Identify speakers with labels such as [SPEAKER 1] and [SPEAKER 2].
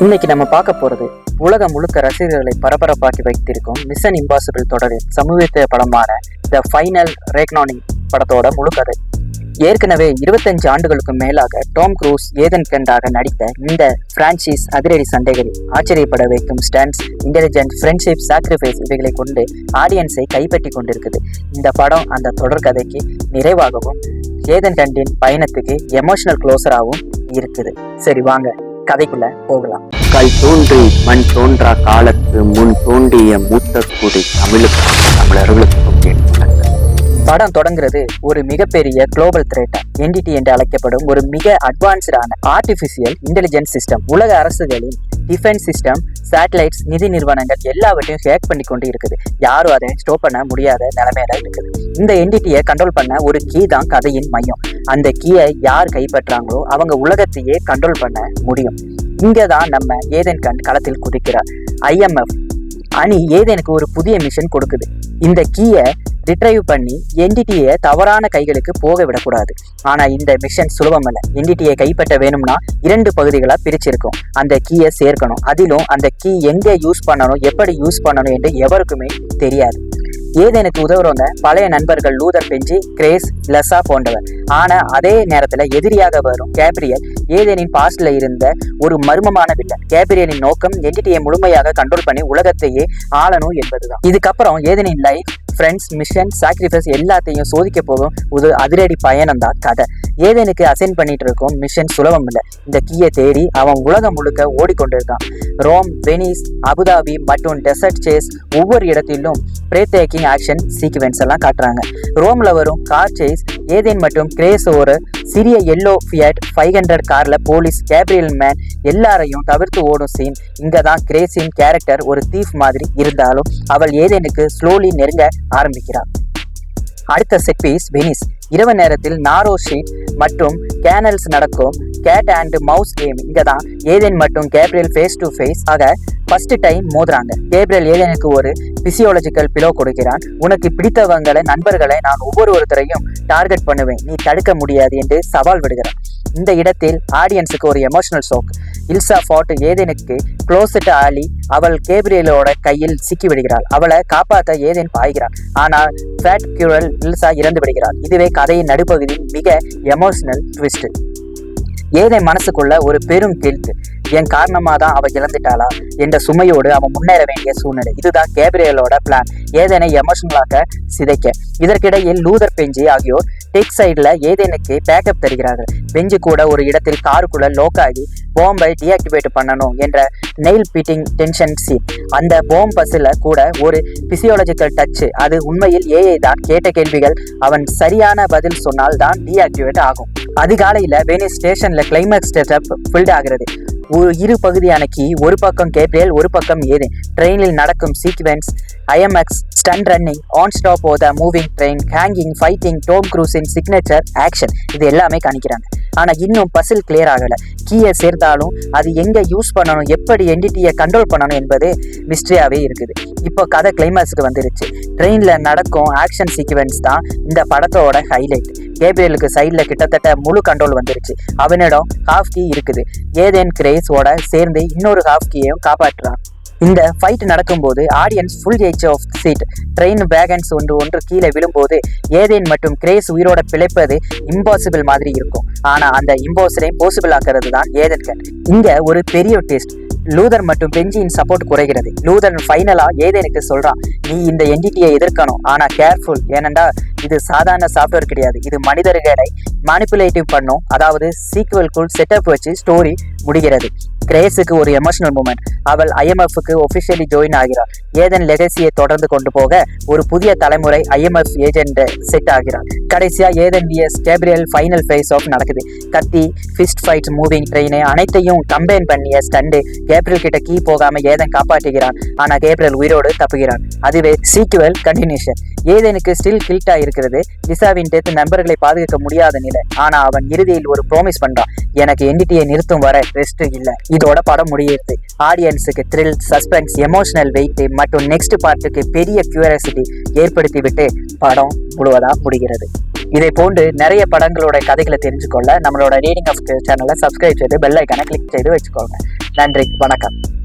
[SPEAKER 1] இன்னைக்கு நம்ம பார்க்க போறது உலகம் முழுக்க ரசிகர்களை பரபரப்பாக்கி வைத்திருக்கும் மிஷன் இம்பாசிபிள் தொடரின் சமீபத்திய படமான த ஃபைனல் ரெக்னானிங் படத்தோட முழு கதை. ஏற்கனவே 25 ஆண்டுகளுக்கு மேலாக டாம் க்ரூஸ் ஏதன் கண்டாக நடித்த இந்த பிரான்சைஸ் அதிரடி சண்டைகளில் ஆச்சரியப்பட வைக்கும் ஸ்டன்ட்ஸ், இன்டெலிஜென்ட், ஃப்ரெண்ட்ஷிப், சாக்ரிஃபைஸ் இவைகளை கொண்டு ஆடியன்ஸை கைப்பற்றி கொண்டிருக்குது. இந்த படம் அந்த தொடர் கதைக்கு நிறைவாகவும் ஏதன் கண்டின் பயணத்துக்கு எமோஷனல் க்ளோசராகவும் இருக்குது. சரி வாங்க கதைக்குள்ள போகலாம்.
[SPEAKER 2] கல் தோன்றி மண் தோன்றா காலத்து முன் தோன்றிய மூத்த குடி தமிழுக்கும் தமிழர்களுக்கும் கேட்கிறாங்க.
[SPEAKER 1] படம் தொடங்குறது ஒரு மிகப்பெரிய குளோபல் த்ரெட்டா என்டிடி என்று அழைக்கப்படும் ஒரு மிக அட்வான்ஸ்டான ஆர்டிபிஷியல் இன்டெலிஜென்ஸ் சிஸ்டம். உலக அரசுகளின் டிஃபென்ஸ் சிஸ்டம், சேட்டலைட்ஸ், நிதி நிறுவனங்கள் எல்லாவற்றையும் ஹேக் பண்ணி கொண்டு இருக்குது. யாரும் அதை ஸ்டாப் பண்ண முடியாத நிலைமையில இருக்குது. இந்த என்டிடியை கண்ட்ரோல் பண்ண ஒரு கீ தான் கதையின் மையம். அந்த கீயை யார் கைப்பற்றாங்களோ அவங்க உலகத்தையே கண்ட்ரோல் பண்ண முடியும். இங்கதான் நம்ம ஏதன் கண் களத்தில் குதிக்கிறார். IMF அணி ஏதனுக்கு ஒரு புதிய மிஷன் கொடுக்குது. இந்த கீயை ரிட்ரைவ் பண்ணி என்டிடியை தவறான கைகளுக்கு போக விடக்கூடாது. ஆனா இந்த மிஷன் சுலபம் இல்லை. என்டிடியை கைப்பற்ற வேணும்னா 2 பகுதிகளா பிரிச்சிருக்கும். அந்த கீயை சேர்க்கணும். அதிலும் அந்த கீ எங்க யூஸ் பண்ணணும், எப்படி யூஸ் பண்ணணும் என்று எவருக்குமே தெரியாது. ஏதனுக்கு உதவுறவங்க பழைய நண்பர்கள் லூதர் பெஞ்சி, கிரேஸ், லெசா போன்றவர். ஆனா அதே நேரத்துல எதிரியாக வரும் கேப்ரியல் ஏதேனின் பாஸ்ட்ல இருந்த ஒரு மர்மமான வில்லன். கேப்ரியலின் நோக்கம் என்டிடியை முழுமையாக கண்ட்ரோல் பண்ணி உலகத்தையே ஆளணும் என்பதுதான். இதுக்கப்புறம் ஏதேனின் லைஃப், ஃப்ரெண்ட்ஸ், மிஷன், சாக்ரிஃபைஸ் எல்லாத்தையும் சோதிக்க போகும் ஒரு அதிரடி பயணம் தான் கதை. ஏதேனுக்கு அசைன் பண்ணிட்டு இருக்கும் மிஷன் சுலபம் இல்லை. இந்த கீயை தேடி அவன் உலகம் முழுக்க ஓடிக்கொண்டிருக்கான். ரோம், வெனிஸ், அபுதாபி மற்றும் டெசர்ட் சேஸ் ஒவ்வொரு இடத்திலும் பிரேத் டேக்கிங் ஆக்ஷன் சீக்வென்ஸ் எல்லாம் காட்டுறாங்க. ரோம்ல வரும் கார் சேஸ், ஏதேன் மற்றும் கிரேஸ் ஒரு சிறிய எல்லோ ஃபியட் 500 கார்ல போலீஸ், கேப்ரியல் மேன் எல்லாரையும் தவிர்த்து ஓடும் சீன். இங்கதான் கிரேஸின் கேரக்டர் ஒரு தீஃப் மாதிரி இருந்தாலும் அவள் ஏதேனுக்கு ஸ்லோலி நெருங்க ஆரம்பிக்கிறார். அடுத்த செட் பீஸ் வெனிஸ். இரவு நேரத்தில் நாரோ ஷீட் மற்றும் கேனல்ஸ் நடக்கும் கேட் அண்ட் மவுஸ் கேம். இங்கதான் ஏதேன் மற்றும் கேப்ரியல் ஃபேஸ் டு ஃபேஸ் ஆக ஃபர்ஸ்ட் டைம் மோதுறாங்க. கேப்ரியல் ஏதேனுக்கு ஒரு பிசியோலஜிக்கல் பிலோ கொடுக்கிறான். உனக்கு பிடித்தவங்களை, நண்பர்களை நான் ஒவ்வொருத்தரையும் டார்கெட் பண்ணுவேன், நீ தடுக்க முடியாது என்று சவால் விடுகிறான். இந்த இடத்தில் ஆடியன்ஸுக்கு ஒரு எமோஷனல் ஷோக். இல்சா ஃபாட் ஏதேனுக்கு க்ளோசட் ஆலி. அவள் கேப்ரியலோட கையில் சிக்கி விடுகிறாள். அவளை காப்பாற்ற ஏதேன் பாய்கிறான். ஆனால் ஃபேட் கியூரல் இல்சா இறந்து விடுகிறாள். இதுவே கதையின் நடுப்பகுதியின் மிக எமோஷனல் ட்விஸ்ட். ஏதேன் மனசுக்குள்ள ஒரு பெரும் கில்ட். என் காரணமா தான் அவ இழந்துட்டாளா என்ற சுமையோடு அவன் முன்னேற வேண்டிய சூழ்நிலை. இதுதான் கேப்ரியலோட பிளான், ஏதேனை எமோஷனலாக சிதைக்க. இதற்கிடையில் லூதர் பெஞ்சி ஆகியோர் டெக் சைட்ல ஏதேனுக்கு பேக்கப் தருகிறார்கள். பெஞ்சு கூட ஒரு இடத்தில் காருக்குள்ள லோக் ஆகி பாம்பை டீஆக்டிவேட் பண்ணணும் என்ற நெயில் பீட்டிங் டென்ஷன் சீன். அந்த பாம் பஸ்ல கூட ஒரு பிசியோலஜிக்கல் டச். அது உண்மையில் ஏஐ தான். கேட்ட கேள்விகள் அவன் சரியான பதில் சொன்னால் தான் டீஆக்டிவேட் ஆகும். அதிகாலையில வெனிஸ் ஸ்டேஷன்ல கிளைமேக்ஸ் செட்டப் ஃபில்ட் ஆகிறது. இரு பகுதியான கீ, ஒரு பக்கம் கேப்ரியல், ஒரு பக்கம் ஏதேன். ட்ரெயினில் நடக்கும் sequence, IMX stunt running, on top of the moving train, hanging, fighting, Tom க்ரூஸின் சிக்னேச்சர் ஆக்ஷன், இது எல்லாமே காணிக்கிறாங்க. ஆனா இன்னும் பசில் கிளியர் ஆகல. கீயை சேர்த்தாலும் அது எங்க யூஸ் பண்ணணும், எப்படி என்டிடியை கண்ட்ரோல் பண்ணணும் என்பது மிஸ்ட்ரியாவே இருக்குது. இப்போ கதை கிளைமேக்ஸுக்கு வந்துருச்சு. ட்ரெயின்ல நடக்கும் ஆக்ஷன் சீக்வென்ஸ் தான் இந்த படத்தோட ஹைலைட். கேப்ரியலுக்கு சைட்ல கிட்டத்தட்ட முழு கண்ட்ரோல் வந்துருச்சு. அவனிடம் ஹாஃப் கீ இருக்குது. ஏதேன் கிரேஸோட சேர்ந்து இன்னொரு ஹாஃப் கீயையும் காப்பாற்றுறான். இந்த ஃபைட் நடக்கும்போது audience full edge of seat. Train wagons ஒன்று கீழே விழும்போது ஏதேன் மற்றும் கிரேஸ் உயிரோட பிழைப்பது இம்பாசிபிள் மாதிரி இருக்கும். ஆனா அந்த இம்பாசிபிளை பாசிபிள் ஆக்குறது தான் ஏதன் கண். இங்க ஒரு பெரிய டெஸ்ட். லூதர் மற்றும் பெஞ்சியின் சப்போர்ட் குறைகிறது. லூதர் ஃபைனலா ஏதேனுக்கு சொல்றான், நீ இந்த என்டிடியை எதிர்க்கணும், ஆனா கேர்ஃபுல், ஏனென்றா இது சாதாரண சாஃப்ட்வேர் கிடையாது, இது மனிதர்களை மேனிப்புலேட்டிவ் பண்ணும். அதாவது சீக்வல்குள் செட்டப் வச்சு ஸ்டோரி முடிகிறது. கிரேஸுக்கு ஒரு எமோஷனல் மூமெண்ட். அவள் IMFக்கு ஒபிஷியலி ஜாயின் ஆகிறாள். ஏதன் லெகசியை தொடர்ந்து கொண்டு போக ஒரு புதிய தலைமுறை IMF ஏஜென்ட் செட் ஆகிறாள். கடைசியா Ethan vs Gabriel final face off நடக்குது. கத்தி, ஃபிஸ்ட் ஃபைட், மூவிங் ட்ரெயின் அனைத்தையும் கம்பைன் பண்ணிய ஸ்டண்டு. கேப்ரியல் கிட்ட கீ போகாம ஏதன் காப்பாற்றுகிறான். ஆனா கேப்ரியல் உயிரோடு தப்புகிறான். அதுவே சீக்வல் கண்டினியூஷன். ஏதனுக்கு ஸ்டில் கில்ட்டா இருக்கிறது. லிசாவின் டெத் நண்பர்களை பாதுகாக்க முடியாத நிலை. ஆனா அவன் இறுதியில் ஒரு ப்ராமிஸ் பண்றான், எனக்கு என்டிடியை நிறுத்தும் வரை ரெஸ்ட் இல்லை. இதோட படம் முடியுது. ஆடியன்ஸுக்கு த்ரில், சஸ்பென்ஸ், எமோஷனல் வெயிட் மற்றும் நெக்ஸ்ட் பார்ட்டுக்கு பெரிய கியூரியாசிட்டி ஏற்படுத்திவிட்டு படம் முழுவதா முடிகிறது. இதை போன்று நிறைய படங்களோட கதைகளை தெரிஞ்சுக்கொள்ள நம்மளோட ரீடிங் ஆஃப் சேனலை சப்ஸ்கிரைப் செய்து பெல் ஐக்கானை கிளிக் செய்து வச்சுக்கோங்க. நன்றி, வணக்கம்.